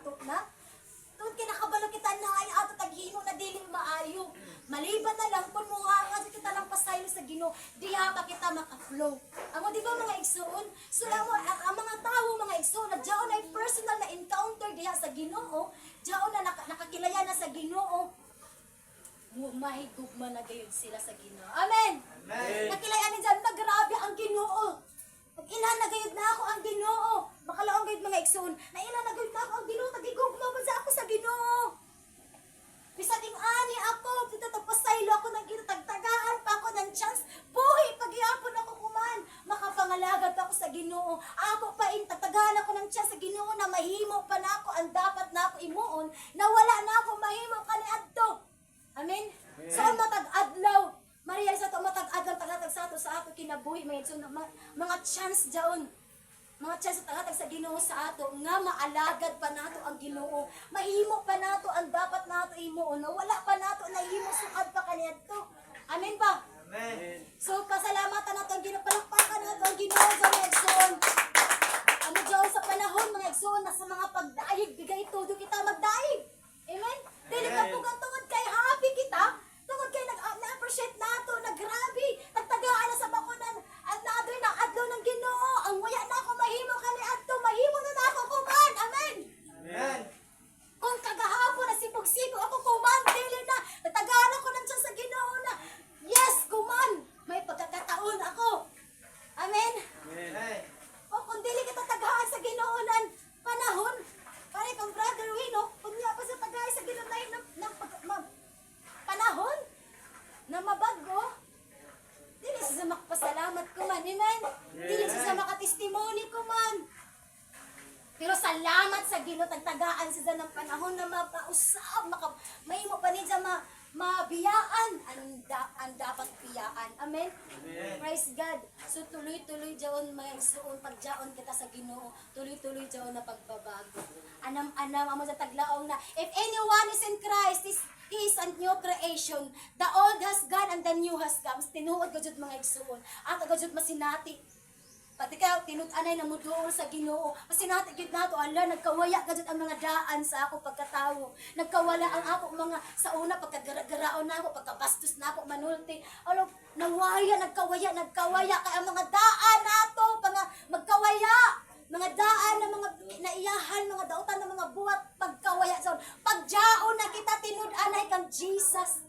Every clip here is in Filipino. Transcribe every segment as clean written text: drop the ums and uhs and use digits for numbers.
ato na. Tungod kinakabalo kita na ay ato taghimo na dili maayo. Maliban na lang kung mga kita lang pasaylo sa Ginoo, diha pa kita maka-flow. Amo di ba mga igsoon? So ang mga tao mga igsoon, diyaon ay personal na encounter diha sa Ginoo, diyaon na nakakilaya na sa Ginoo. Mahigugma na gayud sila sa Ginoo. Amen. Amen. Nakilayan ni dyan na grabe ang Ginoo. Pag ilan na gayud na ako ang Ginoo. Makalaong gayud mga igsoon, na ilan na gayud na ako ang Ginoo, tagigugma man sa ako sa Ginoo. Bisading ani ako, dito tagpasaylo ako ng Ginoo, tagtagaan pa ako ng chance. Buhi pagyapon ako kuman. Makapangalagad pa ako sa Ginoo. Ako pa tagtagaan ako ng chance sa Ginoo na mahimo pa na ako ang dapat na ako imuon, na wala na ako mahimo kaniadto. Amen. So ang matag-adlaw, Maria sa to matag-adlaw tagatag sa ato kinabuhi may so, mga chance daon. Mga chance tagatag sa Ginoo sa ato nga maalagad pa nato ang Ginoo. Mahimo pa nato ang dapat nato imuon. Na wala pa nato nahimo sukad pa kaniadto. Amen ba? Amen. So pasalamatan nato ang Ginoo, palakpakan nato ang Ginoo sa mga igsoon. Ano daw sa panahon mga igsoon na sa mga pagdaig bigay todo kita magdaig. Amen. Dili ka pugang tungod kay happy kita. Tungod kay na-appreciate nato na grabe. Nagtagaan na sa bakunan. At naadoy na adlaw ng Ginoo. Ang waya na ako mahimo kaniadto, mahimo na ako kuman. Amen. Amen. Kung kagahapon na sipog-sipog ako kuman, dili na. Nagtagaan ako ng Diyos sa Ginoo na. Yes, kuman. May pagkakataon ako. Amen. Amen. O kung dili kita tagahan sa Ginoo nan panahon, pare kang brother Wino, kung niya pa sa tagay sa Ginoo ng panahon na mabago, dili siya makapasalamat ko man, amen? Dili siya makatestimony ko man. Pero salamat sa Ginoo tagtagaan siya ng panahon na mapausab, mahimo pa niya mabiyaan ang dapat biyaan. Amen? Amen. Praise God. So tuloy-tuloy jaon mga igsoon pagjaon kita sa Ginoo, tuloy-tuloy jaon na pagbabago. Anam amo sa taglaong na if anyone is in Christ, he is a new creation. The old has gone and the new has come. Tinuod gud mga igsoon. Ang gud masinati. Pati kayo, tinud-anay na muduol sa Ginoo. Masinati gid nato, ala, nagkawaya gud ang mga daan sa ako pagkatawo. Nagkawala ang ako mga sa una pagkagaraon na ako, pagkabastos na ako manulti. Alo, nawaya, nagkawaya kay ang mga daan nato, magkawaya. Mga daan na mga naiyahan, mga dautan na mga buhat, pagkawaya sa pagjaon na kita tinud-anay kang Jesus.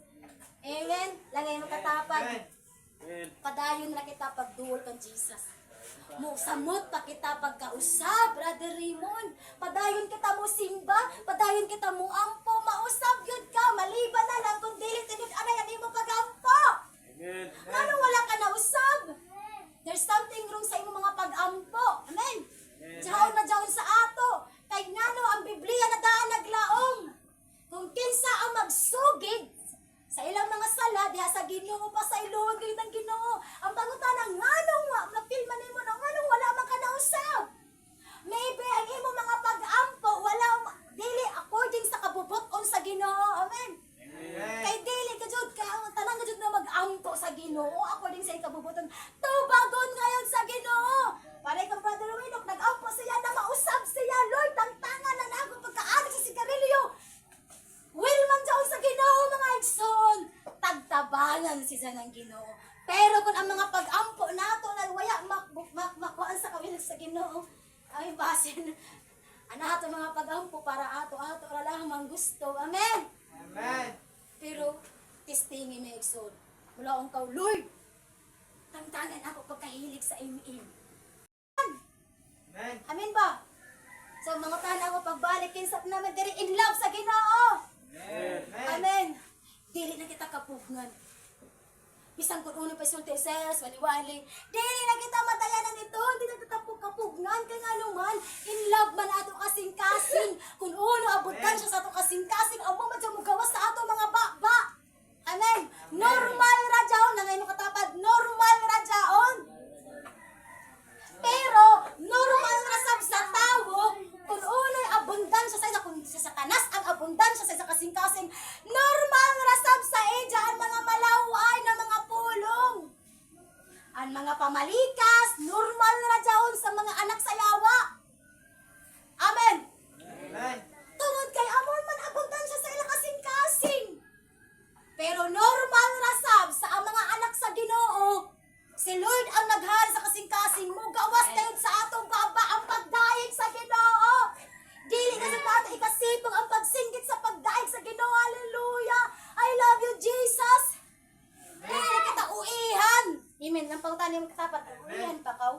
Amen. Langay mo katapad. Amen. Padayon na kita pagduol kang Jesus. Mo samot pa kita pagkausab, Brother Raymond. Padayon kita mo simba, padayon kita mo ampo, mausab yun ka, maliban na lang kung dili tinud-anay ani mo pagampo. Amen. Ngano wala ka na usab? There's something wrong sa imong mga pag-ampo. Amen. Jaon na jaon sa ato. Kay ngano ang Biblia na daan naglaong. Kung kinsa ang magsugid sa ilang mga sala diha sa Ginoo pa sa iluwag gayud ang Ginoo. Ang pangutana nganong wa napilman nimo na nganong wala man ka nausab. Maybe ang imo mga pag-ampo wala dili according sa kabubuton sa Ginoo. Amen. Amen. Kay dili ka jud ka ang tanan ka jud na mag-ampo sa Ginoo according sa kabubuton. Tubagon ngayon sa Ginoo. Para kang Brother Winok nag-ampo siya na mausab siya, Lord, tantangan na nago pagkaanak sa sigarilyo. Will man jaon sa Ginoo mga igsoon, tagtabangan siya ng Ginoo. Pero kung ang mga pag-ampo nato na waya makuan sa kawil sa Ginoo, ay basin ana ato mga pag-ampo para ato ra lang mang gusto. Amen. Amen. Pero testingi may igsoon. Mula ang kaw, Lord, tantangan ako pagkahilig sa im-im. Amen. Amen ba? So mga tanan ako pagbalik kinsap namin diri in love sa Ginoo. Amen. Amen. Dili na kita kapugnan. Bisang kung uno pa sulti ses, wali-wali. Dili na kita madayanan ito. Hindi na kita kapugnan. Kaya nga naman, in love man ato kasing-kasing. Kung uno, abutan siya sa ato kasing-kasing. Amo man siya mugawas sa ato mga ba. Amen. Normal radyaon. Nangay mo katapad. Normal radyaon. Pero, normal na sa tao, kung uno'y abundansya sa isa, kung sa satanas ang abundansya sa isa kasing-kasing, normal rasab sa edya ang mga malaway na mga pulong. Ang mga pamalikas, normal na dyaon sa mga anak sa yawa. Amen. Amen. Ilang pautan yung katapat. Uyan pa kaw.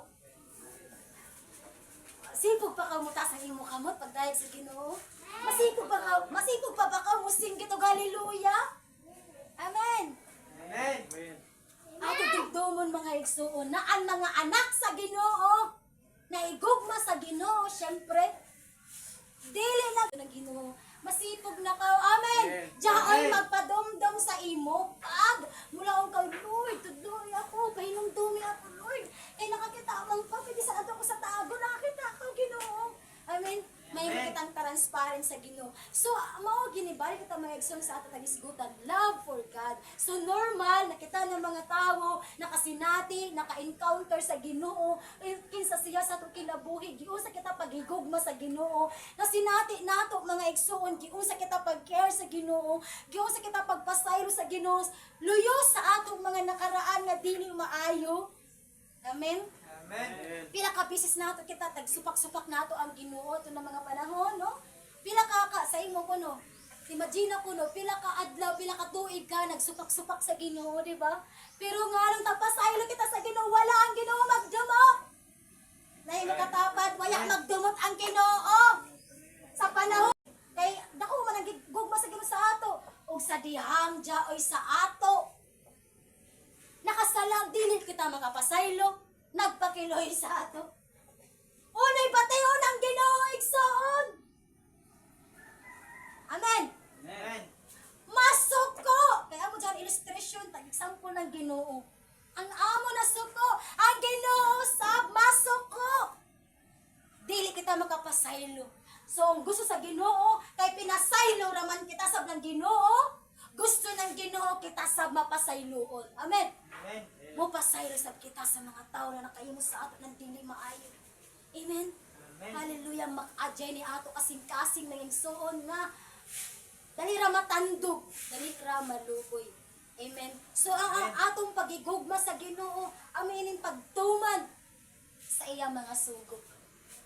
Sipog pa kaw mo taas ang imo kamot pag dahil sa Ginoo. Masipog pa ba kaw musing gito hallelujah. Amen. Amen. Ato digdomon mga igsuon na ang mga anak sa Ginoo na igugma sa Ginoo syempre dili na ng Ginoo masipog na ka amen diay magpadomdom sa imo pag mula ang kay Lord tudoy ako pahinong dumi ako Lord kay nakakita amang pa pwede sa ato ko sa tago nakita ako Ginoo amen may makitang transparent sa Ginoo. So, mao ginibalik kita mga igsoon sa ato tagisgutan, love for God. So, normal, nakita ng mga tao, nakasinati, naka-encounter sa Ginoo, kinsa siya sa ato kinabuhi, giusa kita paghigugma sa Ginoo, nasinati nato mga igsoon, giusa kita pag-care sa Ginoo, giusa kita pagpasaylo sa Ginoo, luyo sa atong mga nakaraan nga dili maayo. Amen. Amen. Pila ka bisis nato kita tagsupak-supak nato ang Ginoo to ng mga panahon, no? Pila ka sa imo ko no. Imagine ko no, pila ka adlaw, pila ka tuig ka nagsupak-supak sa Ginoo, di ba? Pero nga lang tapasaylo kita sa Ginoo, wala ang Ginoo magdumot. Nay makatapat, wala magdumot ang Ginoo. Sa panahon kay dako man ang gugma sa Ginoo sa ato ug sa dihang oy sa ato. Nakasalag dili kita makapasaylo. Nagpakiloy sa ato. Unay patayon ang Ginoo igsoon. Amen. Amen. Masuko. Kaya mo dyan illustration, tag-example ng Ginoo. Ang amo na suko, ang Ginoo sa masuko. Dili kita makapasaylo. So, ang gusto sa Ginoo, kay pinasaylo raman kita sa ng Ginoo, gusto ng Ginoo kita sa mapasayloon. Amen. Amen. Mo pasaylo sab kita sa mga tao na nakahimo sa ato ng dili maayo. Amen. Amen. Hallelujah. Mak-adjay ni ato kasing-kasing na igsoon nga dali ra matandog, dali ra malukoy. Amen. So ang atong pagigugma sa Ginoo, aminin pagtuman sa iyang mga sugo.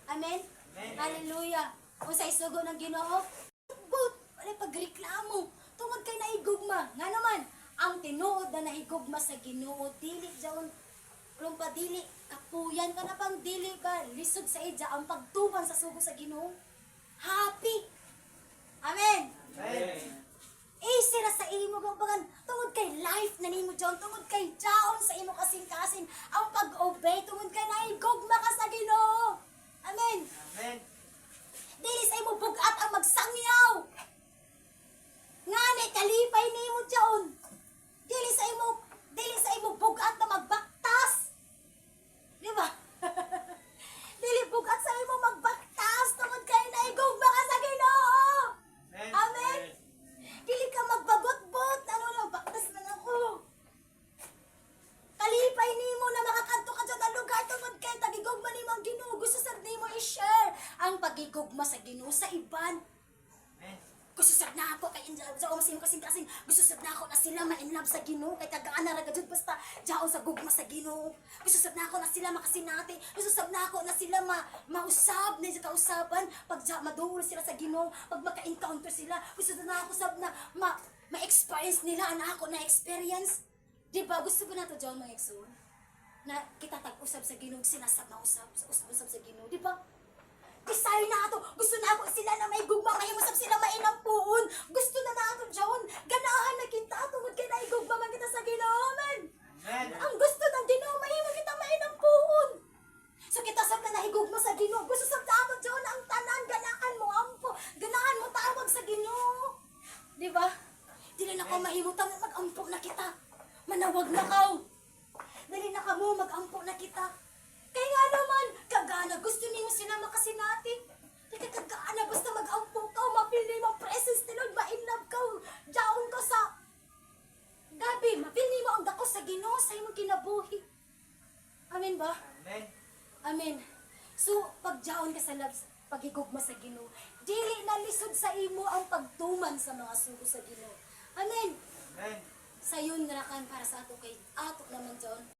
Amen. Amen. Hallelujah. Kung sa isugo ng Ginoo, good. Wala pagreklamo. Tungod kay naigugma. Nga naman, ang tinuod na nahigugma sa Ginoo dili jaon ulong pa dili kapuyan ka na pang dili ka lisod sa ija ang pagtuman sa sugo sa Ginoo happy amen Amen. easy na sa imo gambangan tungod kay life na nimo jaon tungod kay jaon sa imo kasing-kasing ang pag-obey tungod kay nahigugma ka sa Ginoo amen Amen. dili sa imo bugat ang magsangyaw ngani kalipay nimo jaon dili sa imo bugat na magbaktas. Di ba? Dili bugat sa imo magbaktas tungod kay naigugma ka sa Ginoo. Amen. Dili ka magbagot-bot, ano lang baktas na ako. Kalipay nimo na makakadto ka sa lugar tungod kay tagigugma nimo ang Ginoo. Gusto sad nimo i-share ang pagigugma sa Ginoo sa iban. Amen. Gusto sad na ako kay sa sino kasing gusto sad na ako na sila ma-in love sa Ginoo kay tagaan na ra gud basta jaon sa gugma sa Ginoo. Gusto sad na ako na sila makasinati. Gusto sad na ako na sila mausab na sa kausaban pag maduol sila sa Ginoo, pag maka-encounter sila. Gusto sad na ako sab na ma-experience nila ang ako na experience. Di ba gusto ko na to jaon mga igsoon na kita tag-usab sa Ginoo sinasab na usab sa Ginoo, di ba? Desire na ato. Gusto na ako sila na may gugma, mahimusap sila mainampuon. Gusto na ato John. Ganahan na kita tungod kay naigugma man kita sa Ginoo. Amen. Amen. Ang gusto ng Ginoo mahimo kita mainampuon. So kita sab na nahigugma sa Ginoo. Gusto sab na ato John ang tanan ganahan mo ampo. Ganahan mo tawag sa Ginoo. Di ba? Dili na ko mahimutang mag-ampo na kita. Manawag na kaw. Dali na kamo mag-ampo na kita. Kaya nga naman, kagana, gusto niyo sila makasinati. Kaya kagana, basta mag-ampo ka, mapili mo presence ni Lord, ma-inlove ka, jaon ka sa gabi, mapili mo ang dako sa Ginoo sa imong kinabuhi. Amen ba? Amen. Amen. So, pagjaon ka sa love, pagigugma sa Ginoo, dili na lisod sa imo ang pagtuman sa mga sugo sa Ginoo. Amen. Amen. Sayon na kan para sa ato kay ato naman John.